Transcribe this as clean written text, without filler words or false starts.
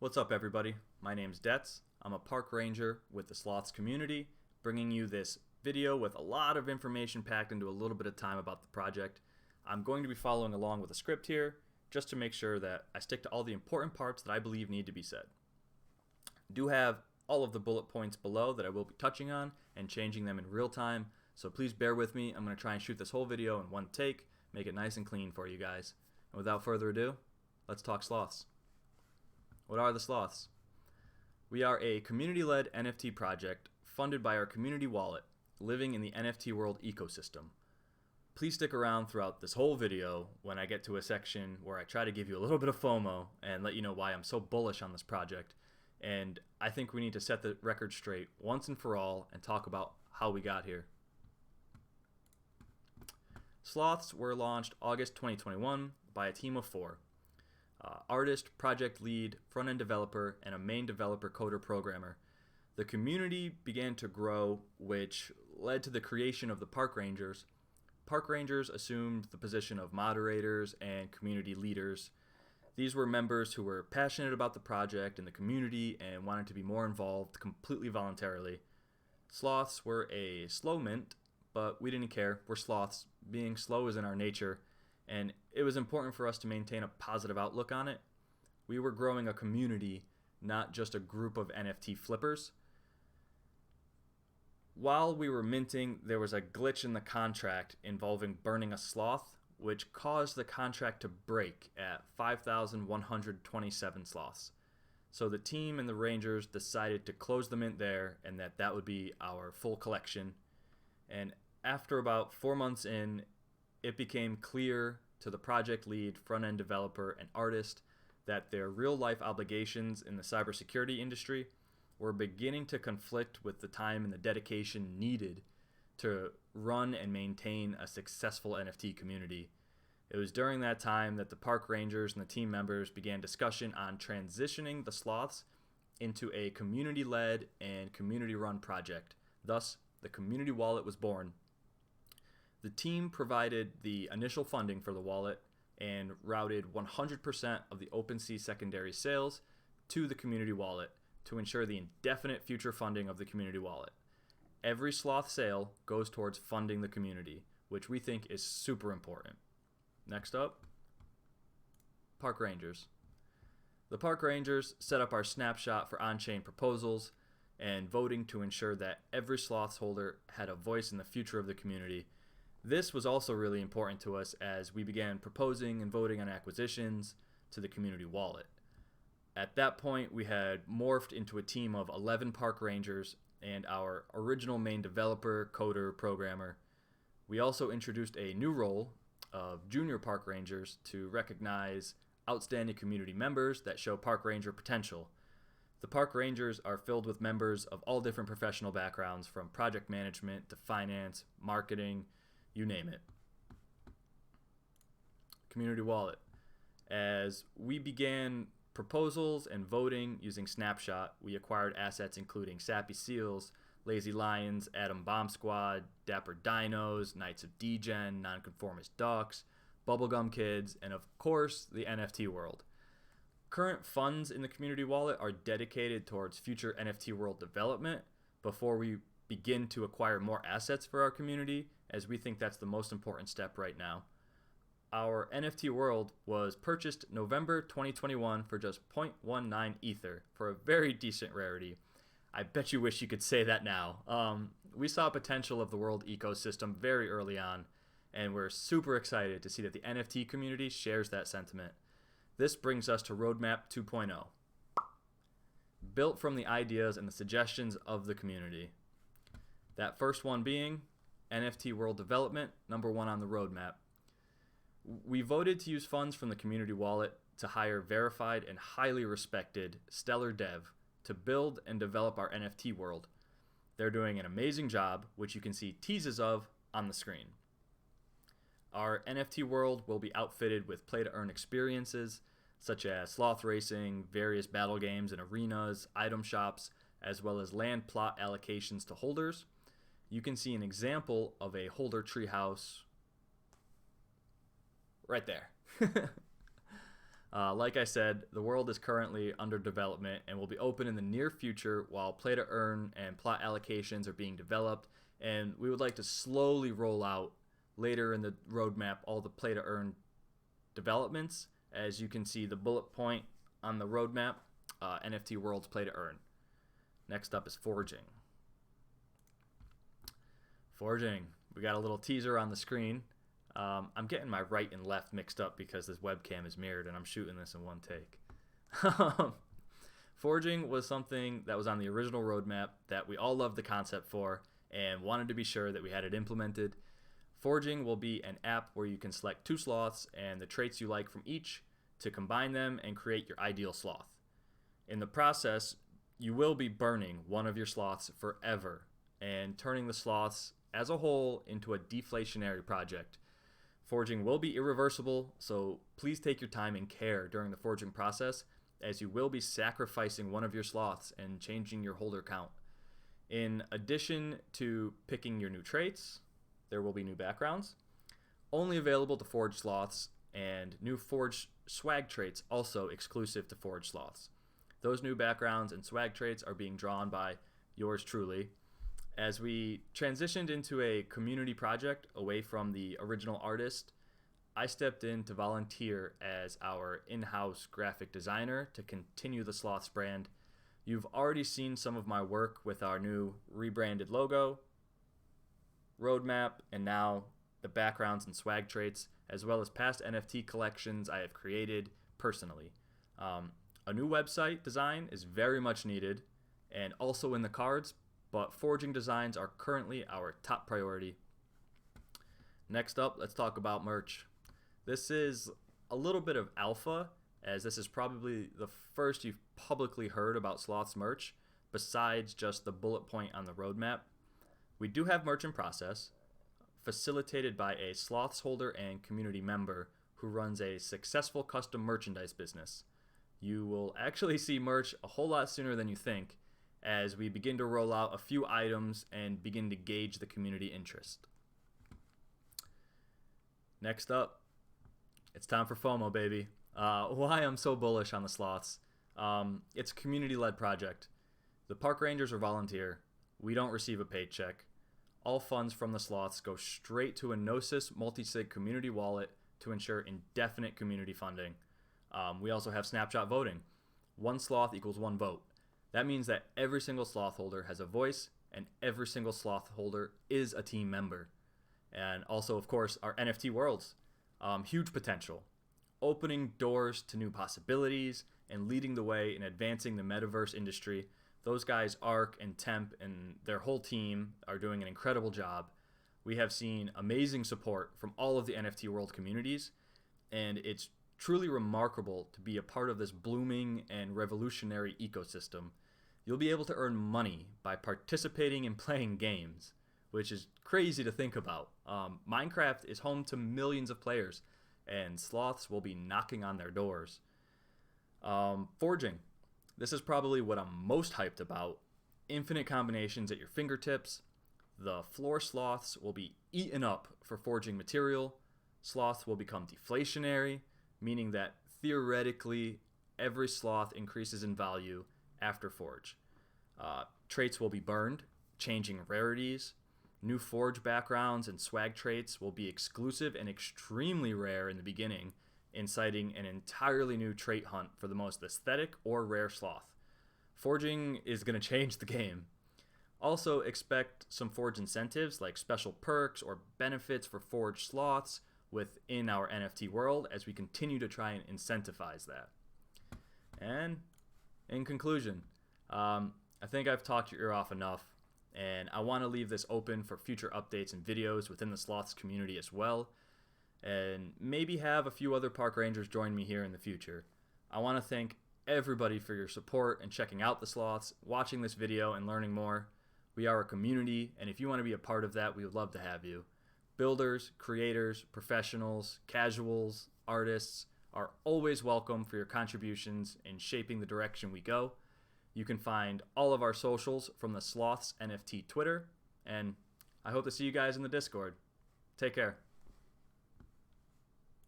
What's up, everybody? My name's Detz. I'm a park ranger with the Sloths community, bringing you this video with a lot of information packed into a little bit of time about the project. I'm going to be following along with a script here, just to make sure that I stick to all the important parts that I believe need to be said. I do have all of the bullet points below that I will be touching on and changing them in real time, so please bear with me. I'm going to try and shoot this whole video in one take, make it nice and clean for you guys. And without further ado, let's talk sloths. What are the sloths? We are a community-led NFT project funded by our community wallet, living in the NFT world ecosystem. Please stick around throughout this whole video when I get to a section where I try to give you a little bit of FOMO and let you know why I'm so bullish on this project. And I think we need to set the record straight once and for all and talk about how we got here. Sloths were launched August 2021 by a team of 4. Artist, project lead, front-end developer, and a main developer coder programmer. The community began to grow, which led to the creation of the park rangers. Park rangers assumed the position of moderators and community leaders. These were members who were passionate about the project and the community and wanted to be more involved completely voluntarily. Sloths were a slow mint, but we didn't care. We're sloths. Being slow is in our nature, and it was important for us to maintain a positive outlook on it. We were growing a community, not just a group of NFT flippers. While we were minting, there was a glitch in the contract involving burning a sloth, which caused the contract to break at 5,127 sloths. So the team and the Rangers decided to close the mint there, and that would be our full collection. And after about 4 months in, it became clear to the project lead, front-end developer, and artist that their real-life obligations in the cybersecurity industry were beginning to conflict with the time and the dedication needed to run and maintain a successful NFT community. It was during that time that the park rangers and the team members began discussion on transitioning the sloths into a community-led and community-run project. Thus, the community wallet was born. The team provided the initial funding for the wallet and routed 100% of the OpenSea secondary sales to the community wallet to ensure the indefinite future funding of the community wallet. Every sloth sale goes towards funding the community, which we think is super important. Next up, Park Rangers. The Park Rangers set up our snapshot for on-chain proposals and voting to ensure that every sloths holder had a voice in the future of the community. This was also really important to us as we began proposing and voting on acquisitions to the community wallet. At that point, we had morphed into a team of 11 park rangers and our original main developer, coder, programmer. We also introduced a new role of junior park rangers to recognize outstanding community members that show park ranger potential. The park rangers are filled with members of all different professional backgrounds, from project management to finance, marketing, you name it. Community wallet. As we began proposals and voting using Snapshot, we acquired assets including Sappy Seals, Lazy Lions, Atom Bomb Squad, Dapper Dinos, Knights of Degen, Nonconformist Ducks, Bubblegum Kids, and of course the NFT world. Current funds in the community wallet are dedicated towards future NFT world development before we begin to acquire more assets for our community, as we think that's the most important step right now. Our NFT world was purchased November 2021 for just 0.19 Ether for a very decent rarity. I bet you wish you could say that now. We saw potential of the world ecosystem very early on, and we're super excited to see that the NFT community shares that sentiment. This brings us to Roadmap 2.0, built from the ideas and the suggestions of the community. That first one being NFT world development, number 1 on the roadmap. We voted to use funds from the community wallet to hire verified and highly respected stellar dev to build and develop our NFT world. They're doing an amazing job, which you can see teases of on the screen. Our NFT world will be outfitted with play-to-earn experiences, such as sloth racing, various battle games and arenas, item shops, as well as land plot allocations to holders. You can see an example of a holder treehouse right there. Like I said, the world is currently under development and will be open in the near future while play to earn and plot allocations are being developed. And we would like to slowly roll out later in the roadmap all the play to earn developments. As you can see, the bullet point on the roadmap, NFT World's play to earn. Next up is forging. Forging. We got a little teaser on the screen. I'm getting my right and left mixed up because this webcam is mirrored and I'm shooting this in one take. Forging was something that was on the original roadmap that we all loved the concept for and wanted to be sure that we had it implemented. Forging will be an app where you can select 2 sloths and the traits you like from each to combine them and create your ideal sloth. In the process, you will be burning one of your sloths forever and turning the sloths as a whole into a deflationary project. Forging will be irreversible, so please take your time and care during the forging process, as you will be sacrificing one of your sloths and changing your holder count. In addition to picking your new traits, there will be new backgrounds, only available to forged sloths, and new forged swag traits also exclusive to forged sloths. Those new backgrounds and swag traits are being drawn by yours truly. As we transitioned into a community project away from the original artist, I stepped in to volunteer as our in-house graphic designer to continue the Sloths brand. You've already seen some of my work with our new rebranded logo, roadmap, and now the backgrounds and swag traits, as well as past NFT collections I have created personally. A new website design is very much needed and also in the cards, but forging designs are currently our top priority. Next up, let's talk about merch. This is a little bit of alpha, as this is probably the first you've publicly heard about Sloths merch, besides just the bullet point on the roadmap. We do have merch in process, facilitated by a Sloths holder and community member who runs a successful custom merchandise business. You will actually see merch a whole lot sooner than you think, as we begin to roll out a few items and begin to gauge the community interest. Next up, it's time for FOMO, baby. Why I'm so bullish on the Sloths. It's a community-led project. The park rangers are volunteer. We don't receive a paycheck. All funds from the Sloths go straight to a Gnosis multi-sig community wallet to ensure indefinite community funding. We also have snapshot voting. 1 sloth equals 1 vote. That means that every single sloth holder has a voice, and every single sloth holder is a team member. And also, of course, our NFT worlds. Huge potential. Opening doors to new possibilities and leading the way in advancing the metaverse industry. Those guys, Ark and Temp and their whole team, are doing an incredible job. We have seen amazing support from all of the NFT world communities, and it's truly remarkable to be a part of this blooming and revolutionary ecosystem. You'll be able to earn money by participating in playing games, which is crazy to think about. Minecraft is home to millions of players, and sloths will be knocking on their doors. Forging. This is probably what I'm most hyped about. Infinite combinations at your fingertips. The floor sloths will be eaten up for forging material. Sloths will become deflationary, meaning that theoretically every sloth increases in value after forge. Traits will be burned, changing rarities. New forge backgrounds and swag traits will be exclusive and extremely rare in the beginning, inciting an entirely new trait hunt for the most aesthetic or rare sloth. Forging is going to change the game. Also expect some forge incentives like special perks or benefits for forged sloths within our NFT world as we continue to try and incentivize that. And in conclusion, I think I've talked your ear off enough, and I want to leave this open for future updates and videos within the Sloths community as well, and maybe have a few other park rangers join me here in the future. I want to thank everybody for your support and checking out the Sloths, watching this video, and learning more. We are a community, and if you want to be a part of that, we would love to have you. Builders, creators, professionals, casuals, artists are always welcome for your contributions in shaping the direction we go. You can find all of our socials from the SlothzNFT Twitter, and I hope to see you guys in the Discord. Take care.